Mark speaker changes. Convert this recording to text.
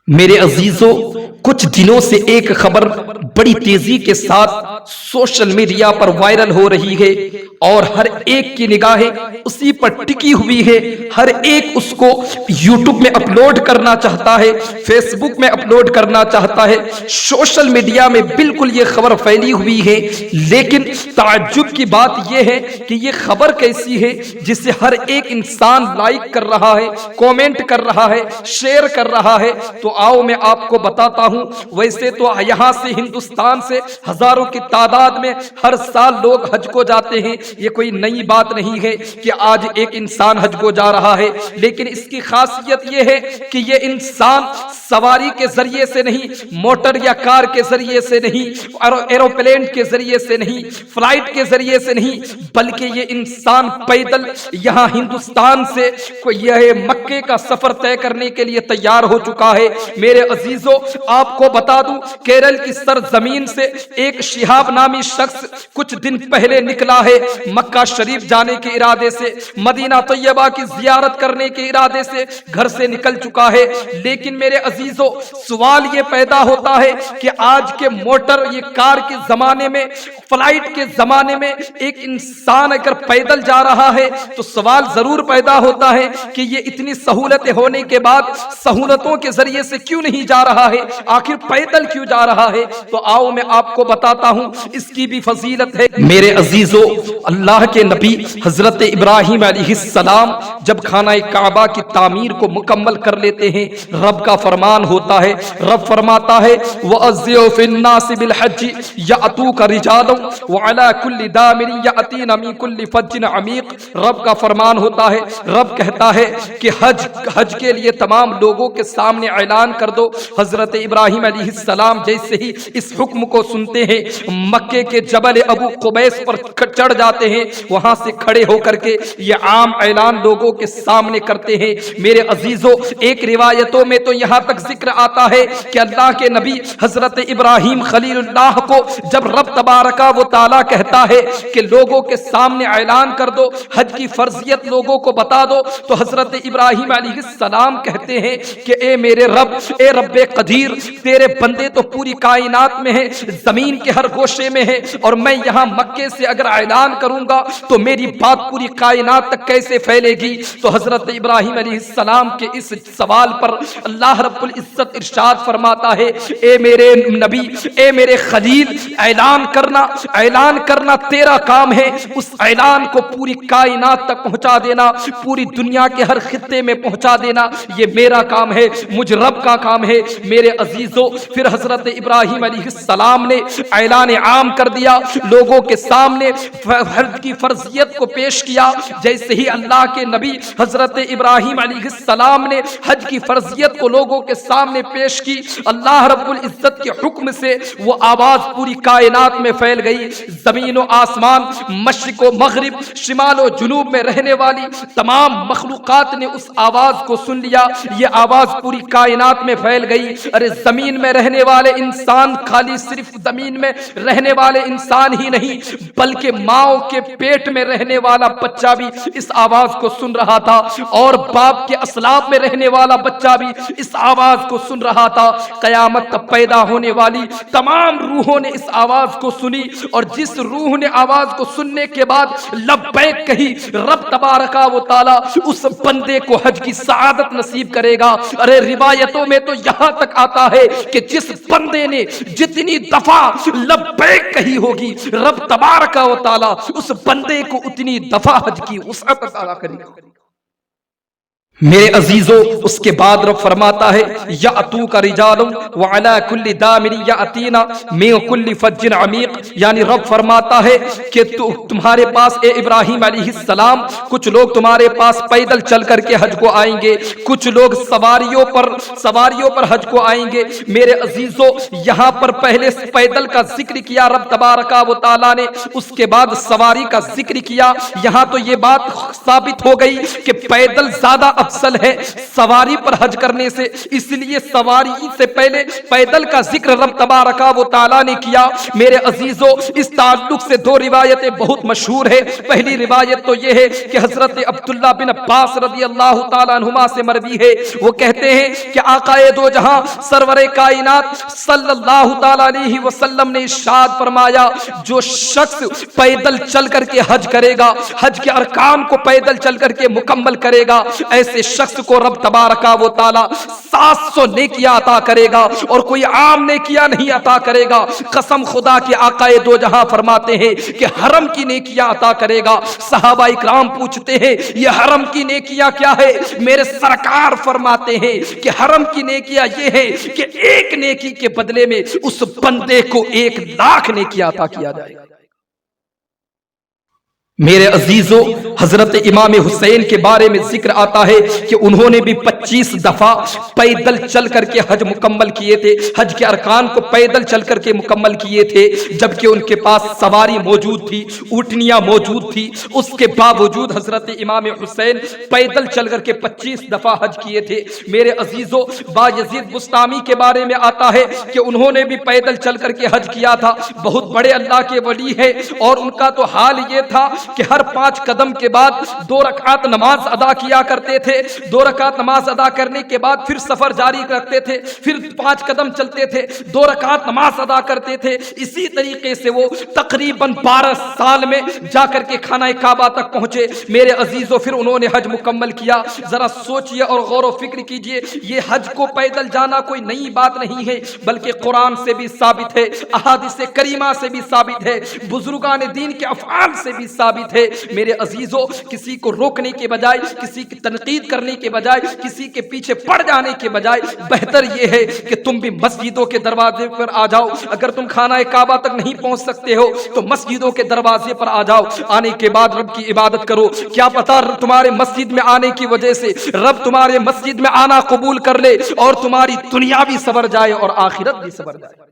Speaker 1: میرے عزیزوں، کچھ دنوں سے ایک خبر بڑی تیزی کے ساتھ سوشل میڈیا پر وائرل ہو رہی ہے اور ہر ایک کی نگاہیں اسی پر ٹکی ہوئی ہے۔ ہر ایک اس کو یوٹیوب میں اپلوڈ کرنا چاہتا ہے، فیس بک میں اپلوڈ کرنا چاہتا ہے، سوشل میڈیا میں بالکل یہ خبر پھیلی ہوئی ہے۔ لیکن تعجب کی بات یہ ہے کہ یہ خبر کیسی ہے جسے ہر ایک انسان لائک کر رہا ہے، کومنٹ کر رہا ہے، شیئر کر رہا ہے۔ تو آؤ میں آپ کو بتاتا ہوں۔ ویسے تو یہاں سے ہندوستان سے ہزاروں کی تعداد میں ہر سال لوگ حج کو جاتے ہیں، یہ کوئی نئی بات نہیں ہے کہ آج ایک انسان حج کو جا رہا ہے، لیکن اس کی خاصیت یہ ہے کہ یہ انسان سواری کے ذریعے سے نہیں، موٹر یا کار کے ذریعے سے نہیں، ایروپلین کے ذریعے سے نہیں، فلائٹ کے ذریعے سے نہیں، بلکہ یہ انسان پیدل یہاں ہندوستان سے یہ مکے کا سفر طے کرنے کے لیے تیار ہو چکا ہے۔ میرے عزیزوں، آپ کو بتا دوں، کیرل کی سرزمین سے ایک شہاب نامی شخص کچھ دن پہلے نکلا ہے، مکہ شریف جانے کے ارادے سے، مدینہ طیبہ کی زیارت کرنے کے ارادے سے گھر سے نکل چکا ہے۔ لیکن میرے عزیزوں، سوال یہ پیدا ہوتا ہے کہ آج کے موٹر یہ کار کے زمانے میں، فلائٹ کے زمانے میں ایک انسان اگر پیدل جا رہا ہے تو سوال ضرور پیدا ہوتا ہے کہ یہ اتنی سہولتیں ہونے کے بعد سہولتوں کے ذریعے سے کیوں نہیں جا رہا ہے، آخر پیدل کیوں جا رہا ہے؟ تو آؤ میں آپ کو بتاتا ہوں، اس کی بھی فضیلت ہے۔ میرے عزیزوں، اللہ کے نبی حضرت ابراہیم علیہ السلام جب خانہ کعبہ کی تعمیر کو مکمل کر لیتے ہیں، رب کا فرمان ہوتا ہے، رب فرماتا ہے وَأَذِّنْ فِي النَّاسِ بِالْحَجِّ يَأْتُوكَ رِجَالًا وَعَلَى كُلِّ دَامِرٍ يَأْتِينَ مِنْ كُلِّ فَجٍّ عَمِيقٍ۔ رب کا فرمان ہوتا ہے، رب کہتا ہے کہ حج کے لیے تمام لوگوں کے سامنے اعلان کر دو۔ حضرت ابراہیم علیہ السلام جیسے ہی اس حکم کو سنتے ہیں، مکے کے جبل ابو قبیس پر چڑھ جاتے ہیں، وہاں سے کھڑے ہو کر کے یہ عام اعلان لوگوں کے سامنے کرتے ہیں۔ میرے عزیزوں، ایک روایتوں میں تو یہاں تک ذکر آتا ہے کہ اللہ کے نبی حضرت ابراہیم خلیل اللہ کو جب رب تبارکہ و تعالی کہتا ہے کہ لوگوں کے سامنے اعلان کر دو، حج کی فرضیت لوگوں کو بتا دو، تو حضرت ابراہیم علیہ السلام کہتے ہیں کہ اے میرے رب، اے رب قدیر، تیرے بندے تو پوری کائنات میں ہیں، زمین کے ہر گوشے میں ہیں، اور میں یہاں مکے سے اگر اعلان کروں گا تو میری بات پوری کائنات تک کیسے پھیلے گی؟ تو حضرت ابراہیم علیہ السلام کے اس سوال پر اللہ رب العزت ارشاد فرماتا ہے، اے میرے نبی، اے میرے خلیل، اعلان کرنا تیرا کام ہے، اس اعلان کو پوری کائنات تک پہنچا دینا، پوری دنیا کے ہر خطے میں پہنچا دینا، یہ میرا کام ہے، مجھ رب کا کام ہے۔ میرے عزیزوں، پھر حضرت ابراہیم علیہ السلام نے اعلان عام کر دیا، لوگوں کے سامنے حج کی فرضیت کو پیش کیا۔ جیسے ہی اللہ کے نبی حضرت ابراہیم علیہ السلام نے حج کی فرضیت کو لوگوں کے سامنے پیش کی، اللہ رب العزت کے حکم سے وہ آواز پوری کائنات میں پھیل گئی۔ زمین و آسمان، مشرق و مغرب، شمال و جنوب میں رہنے والی تمام مخلوقات نے اس آواز کو سن لیا، یہ آواز پوری کائنات میں پھیل گئی۔ ارے زمین میں رہنے والے انسان، خالی صرف زمین میں رہنے والے انسان ہی نہیں، بلکہ ماں کے پیٹ میں رہنے والا بچہ بھی اس آواز کو سن رہا تھا، اور باپ کے اسلاب میں رہنے والا بچہ بھی اس آواز کو سن رہا تھا۔ قیامت تک پیدا ہونے والی تمام روحوں نے اس آواز کو سنی، اور جس روح نے آواز کو سننے کے بعد لبیک کہی، رب تبارکہ و تعالی اس بندے کو حج کی سعادت نصیب کرے گا۔ ارے روایتوں میں تو یہاں تک آتا ہے کہ جس بندے نے جتنی دفعہ لبیک کہی ہوگی، رب تبارک و تعالی اس بندے کو اتنی دفعہ حج کی وسعت عطا کرے گا۔ میرے عزیزوں، اس کے بعد رب فرماتا ہے یأتوک رجال وعلی کل دامر یأتینا من کل فج عمیق، یعنی رب فرماتا ہے کہ تمہارے پاس اے ابراہیم علیہ السلام، کچھ لوگ تمہارے پاس پیدل چل کر کے حج کو آئیں گے، کچھ لوگ سواریوں پر حج کو آئیں گے۔ میرے عزیزوں، یہاں پر پہلے پیدل کا ذکر کیا رب تبارکہ و تعالی نے، اس کے بعد سواری کا ذکر کیا۔ یہاں تو یہ بات ثابت ہو گئی کہ پیدل زیادہ افضل ہے سواری پر حج کرنے سے، اس لیے سواری سے پہلے پیدل کا ذکر رب تبارک و تعالی نے کیا۔ میرے عزیزو، اس تعلق سے دو روایتیں بہت مشہور ہے۔ پہلی روایت تو یہ ہے کہ حضرت عبداللہ بن عباس رضی اللہ تعالیٰ عنہما سے مروی ہے، وہ کہتے ہیں کہ آقا دو جہاں سرور کائنات صلی اللہ تعالیٰ علیہ وسلم نے ارشاد فرمایا، جو شخص پیدل چل کر کے حج کرے گا، حج کے ارکان کو پیدل چل کر کے مکمل کرے گا، ایسے شخص کو رب تبارک و تعالی 700 نیکیاں عطا کرے گا، اور کوئی عام نیکیاں نہیں عطا کرے گا۔ قسم خدا کے آقا دو جہاں فرماتے ہیں کہ حرم کی نیکیاں عطا کرے گا۔ صحابہ اکرام پوچھتے ہیں یہ حرم کی نیکیاں کیا ہے؟ میرے سرکار فرماتے ہیں کہ حرم کی نیکیاں یہ ہے کہ ایک نیکی کے بدلے میں اس بندے کو 1,00,000 نیکیاں عطا کیا جائے گا۔ میرے عزیزو، حضرت امام حسین کے بارے میں ذکر آتا ہے کہ انہوں نے بھی 25 دفعہ پیدل چل کر کے حج مکمل کیے تھے، حج کے ارکان کو پیدل چل کر کے مکمل کیے تھے، جبکہ ان کے پاس سواری موجود تھی، اونٹنیاں موجود تھی، اس کے باوجود حضرت امام حسین پیدل چل کر کے 25 دفعہ حج کیے تھے۔ میرے عزیزو، بایزید بستامی کے بارے میں آتا ہے کہ انہوں نے بھی پیدل چل کر کے حج کیا تھا، بہت بڑے اللہ کے ولی ہے، اور ان کا تو حال یہ تھا کہ ہر 5 قدم کے بعد 2 رکعت نماز ادا کیا کرتے تھے، 2 رکعت نماز ادا کرنے کے بعد پھر سفر جاری رکھتے تھے، پھر 5 قدم چلتے تھے، 2 رکعت نماز ادا کرتے تھے۔ اسی طریقے سے وہ تقریباً 12 سال میں جا کر کے خانہ کعبہ تک پہنچے۔ میرے عزیزو، پھر انہوں نے حج مکمل کیا۔ ذرا سوچئے اور غور و فکر کیجئے، یہ حج کو پیدل جانا کوئی نئی بات نہیں ہے، بلکہ قرآن سے بھی ثابت ہے، احادیث کریمہ سے بھی ثابت ہے، بزرگان دین کے افعال سے بھی ثابت ہے۔ میرے عزیزو، کسی کو روکنے کے بجائے، کسی کی تنقید کرنے کے بجائے، کسی کے پیچھے پڑ جانے کے بجائے بہتر یہ ہے کہ تم بھی مسجدوں کے دروازے پر آ جاؤ۔ اگر تم خانہ کعبہ تک نہیں پہنچ سکتے ہو تو مسجدوں کے دروازے پر آ جاؤ، آنے کے بعد رب کی عبادت کرو۔ کیا پتہ تمہارے مسجد میں آنے کی وجہ سے رب تمہارے مسجد میں آنا قبول کر لے، اور تمہاری دنیا بھی سنور جائے اور آخرت بھی سنور جائے۔